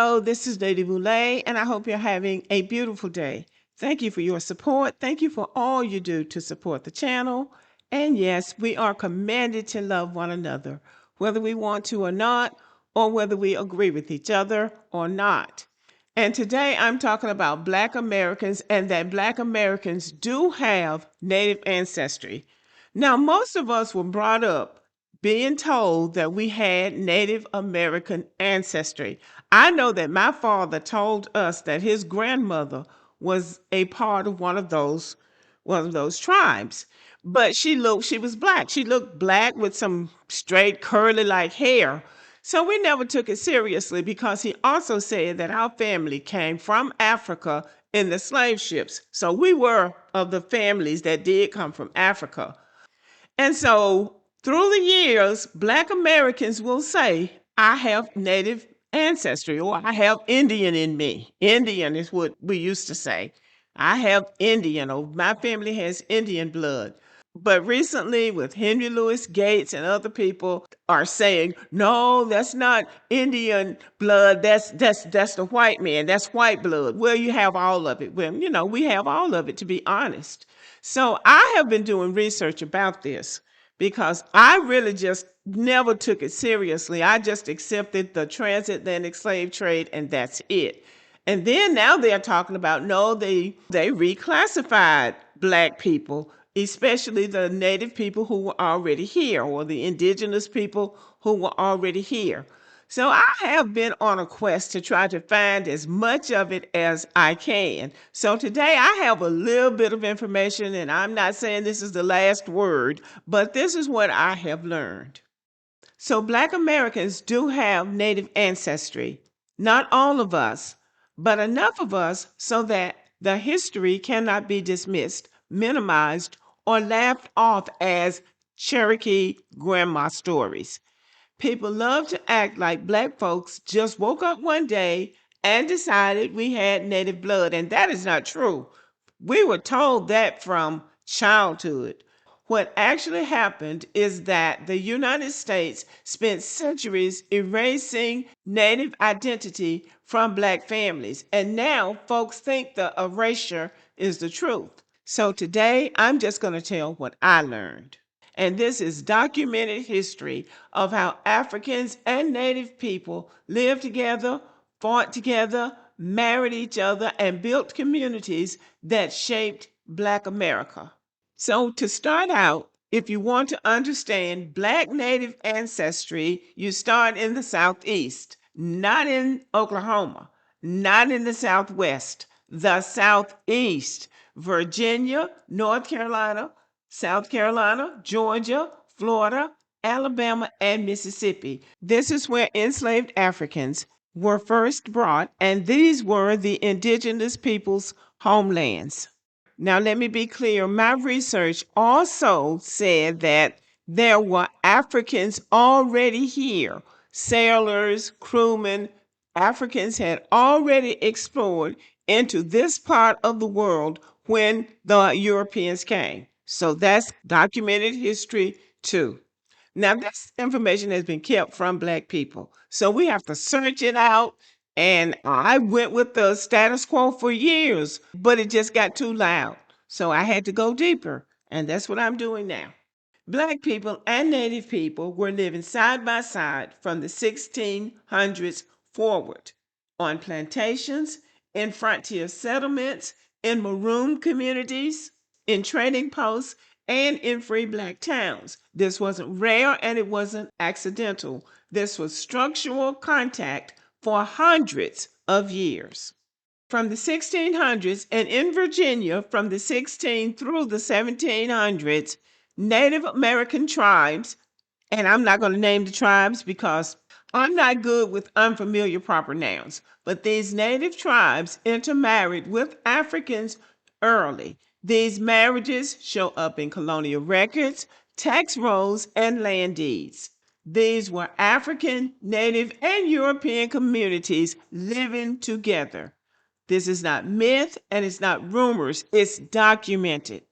Hello, this is Lady Boulay, and I hope you're having a beautiful day. Thank you for your support. Thank you for all you do to support the channel. And yes, we are commanded to love one another, whether we want to or not, or whether we agree with each other or not. And today I'm talking about Black Americans and that Black Americans do have Native ancestry. Now, most of us were brought up being told that we had Native American ancestry. I know that my father told us that his grandmother was a part of one of those tribes. But she was black. She looked black with some straight curly like hair. So we never took it seriously because he also said that our family came from Africa in the slave ships. So we were of the families that did come from Africa. And so through the years, Black Americans will say, I have Native ancestry or I have Indian in me. Indian is what we used to say. I have Indian, or my family has Indian blood. But recently, with Henry Louis Gates and other people are saying, no, that's not Indian blood. That's the white man. That's white blood. Well, you have all of it. Well, we have all of it, to be honest. So I have been doing research about this because I really just never took it seriously. I just accepted the transatlantic slave trade and that's it. And then now they're talking about, no, they reclassified Black people, especially the Native people who were already here or the indigenous people who were already here. So I have been on a quest to try to find as much of it as I can. So today I have a little bit of information, and I'm not saying this is the last word, but this is what I have learned. So Black Americans do have Native ancestry. Not all of us, but enough of us so that the history cannot be dismissed, minimized, or laughed off as Cherokee grandma stories. People love to act like Black folks just woke up one day and decided we had Native blood, and that is not true. We were told that from childhood. What actually happened is that the United States spent centuries erasing Native identity from Black families, and now folks think the erasure is the truth. So today I'm just going to tell what I learned. And this is documented history of how Africans and Native people lived together, fought together, married each other, and built communities that shaped Black America. So to start out, if you want to understand Black Native ancestry, you start in the Southeast, not in Oklahoma, not in the Southwest, the Southeast, Virginia, North Carolina, South Carolina, Georgia, Florida, Alabama, and Mississippi. This is where enslaved Africans were first brought, and these were the indigenous people's homelands. Now, let me be clear. My research also said that there were Africans already here, sailors, crewmen. Africans had already explored into this part of the world when the Europeans came. So that's documented history too. Now, this information has been kept from Black people. So we have to search it out. And I went with the status quo for years, but it just got too loud. So I had to go deeper. And that's what I'm doing now. Black people and Native people were living side by side from the 1600s forward on plantations, in frontier settlements, in maroon communities, in trading posts, and in free Black towns. This wasn't rare and it wasn't accidental. This was structural contact for hundreds of years. From the 1600s and in Virginia from the 16 through the 1700s, Native American tribes, and I'm not going to name the tribes because I'm not good with unfamiliar proper nouns, but these Native tribes intermarried with Africans early. These marriages show up in colonial records, tax rolls, and land deeds. These were African, Native, and European communities living together. This is not myth and it's not rumors, it's documented.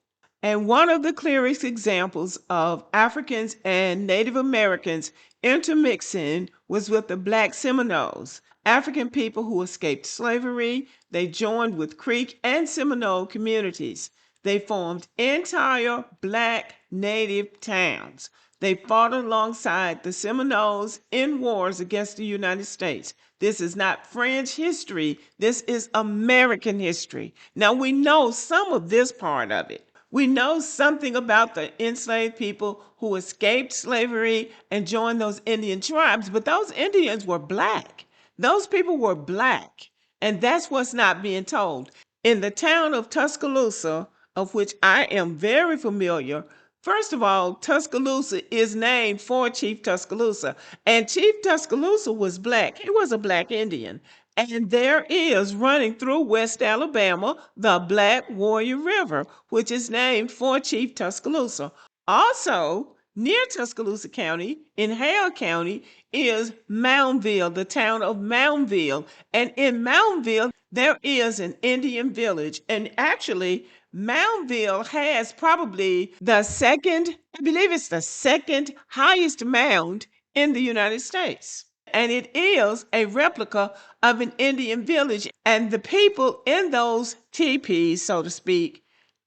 And one of the clearest examples of Africans and Native Americans intermixing was with the Black Seminoles. African people who escaped slavery. They joined with Creek and Seminole communities. They formed entire black native towns. They fought alongside the Seminoles in wars against the United States. This is not French history. This is American history. Now, we know some of this part of it. We know something about the enslaved people who escaped slavery and joined those Indian tribes, but those Indians were black. Those people were black. And that's what's not being told. In the town of Tuscaloosa, of which I am very familiar, first of all, Tuscaloosa is named for Chief Tuscaloosa. And Chief Tuscaloosa was black. He was a black Indian. And there is running through West Alabama the Black Warrior River, which is named for Chief Tuscaloosa. Also, near Tuscaloosa County, in Hale County, is Moundville, the town of Moundville. And in Moundville, there is an Indian village. And actually, Moundville has probably the second, I believe it's the second highest mound in the United States. And it is a replica of an Indian village. And the people in those teepees, so to speak,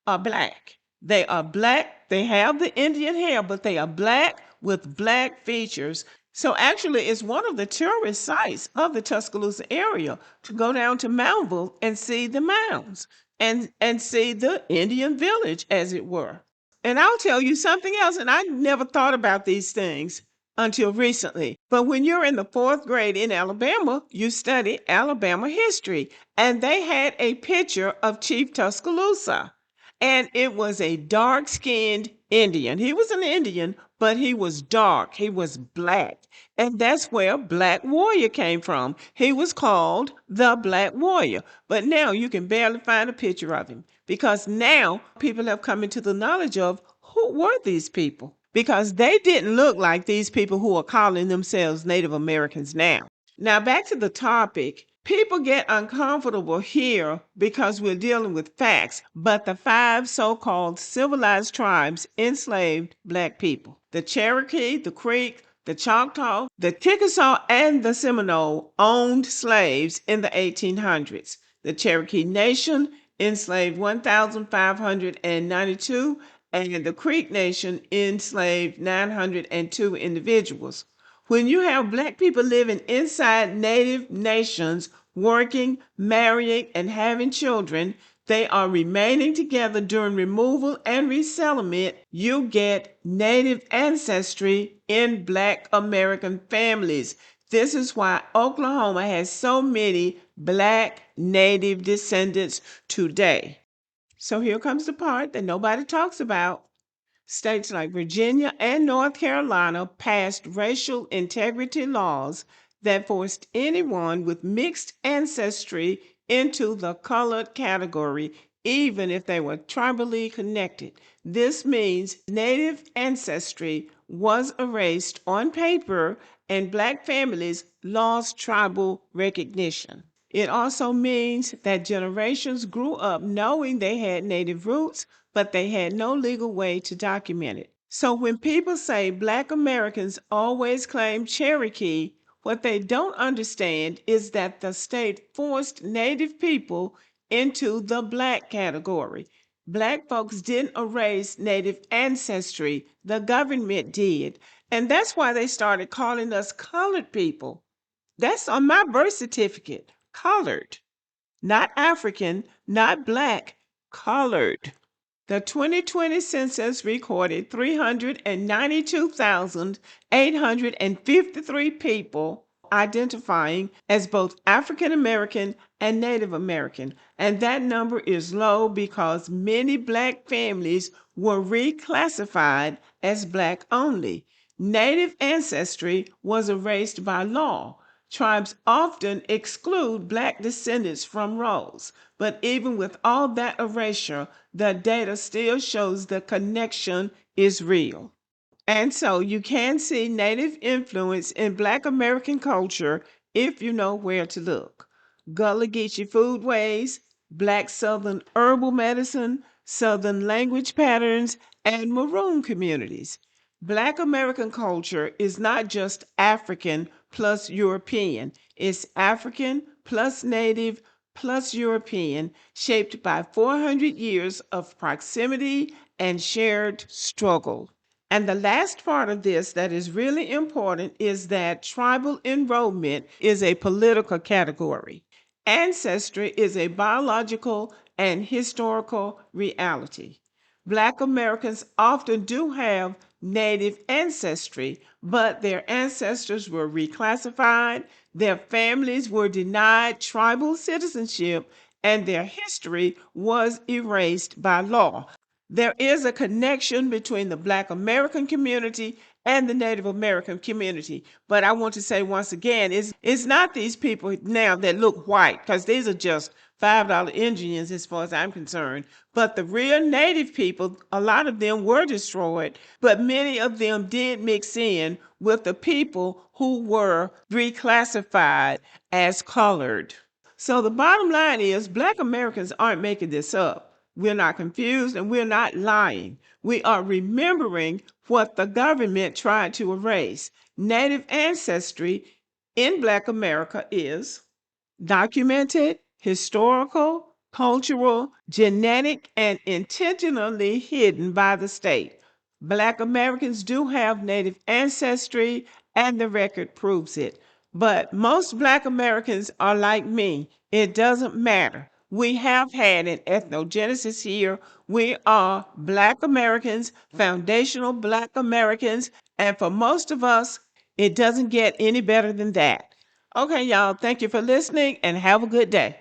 are black. They are black. They have the Indian hair, but they are black with black features. So actually, it's one of the tourist sites of the Tuscaloosa area to go down to Moundville and see the mounds and see the Indian village, as it were. And I'll tell you something else, and I never thought about these things until recently. But when you're in the fourth grade in Alabama, you study Alabama history. And they had a picture of Chief Tuscaloosa. And it was a dark-skinned Indian. He was an Indian, but he was dark. He was black. And that's where Black Warrior came from. He was called the Black Warrior. But now you can barely find a picture of him because now people have come into the knowledge of who were these people, because they didn't look like these people who are calling themselves Native Americans now. Now, back to the topic. People get uncomfortable here because we're dealing with facts, but the 5 so-called civilized tribes enslaved black people. The Cherokee, the Creek, the Choctaw, the Chickasaw, and the Seminole owned slaves in the 1800s. The Cherokee Nation enslaved 1,592, and the Creek Nation enslaved 902 individuals. When you have black people living inside native nations, working, marrying, and having children, they are remaining together during removal and resettlement, you get native ancestry in black American families. This is why Oklahoma has so many black native descendants today. So here comes the part that nobody talks about. States like Virginia and North Carolina passed racial integrity laws that forced anyone with mixed ancestry into the colored category, even if they were tribally connected. This means native ancestry was erased on paper and black families lost tribal recognition. It also means that generations grew up knowing they had native roots, but they had no legal way to document it. So when people say black Americans always claim Cherokee, what they don't understand is that the state forced native people into the black category. Black folks didn't erase native ancestry, the government did. And that's why they started calling us colored people. That's on my birth certificate. Colored, not African, not black, colored. The 2020 census recorded 392,853 people identifying as both African American and Native American. And that number is low because many black families were reclassified as black only. Native ancestry was erased by law. Tribes often exclude black descendants from rolls, but even with all that erasure, the data still shows the connection is real. And so you can see Native influence in Black American culture if you know where to look. Gullah Geechee foodways, Black Southern herbal medicine, Southern language patterns, and Maroon communities. Black American culture is not just African plus European. It's African plus Native plus European, shaped by 400 years of proximity and shared struggle. And the last part of this that is really important is that tribal enrollment is a political category. Ancestry is a biological and historical reality. Black Americans often do have Native ancestry, but their ancestors were reclassified, their families were denied tribal citizenship, and their history was erased by law. There is a connection between the Black American community and the Native American community. But I want to say once again, it's not these people now that look white, because these are just $5 Indians as far as I'm concerned. But the real Native people, a lot of them were destroyed, but many of them did mix in with the people who were reclassified as colored. So the bottom line is Black Americans aren't making this up. We're not confused and we're not lying. We are remembering what the government tried to erase. Native ancestry in Black America is documented, historical, cultural, genetic, and intentionally hidden by the state. Black Americans do have Native ancestry, and the record proves it. But most Black Americans are like me. It doesn't matter. We have had an ethnogenesis here. We are Black Americans, foundational Black Americans, and for most of us, it doesn't get any better than that. Okay, y'all, thank you for listening and have a good day.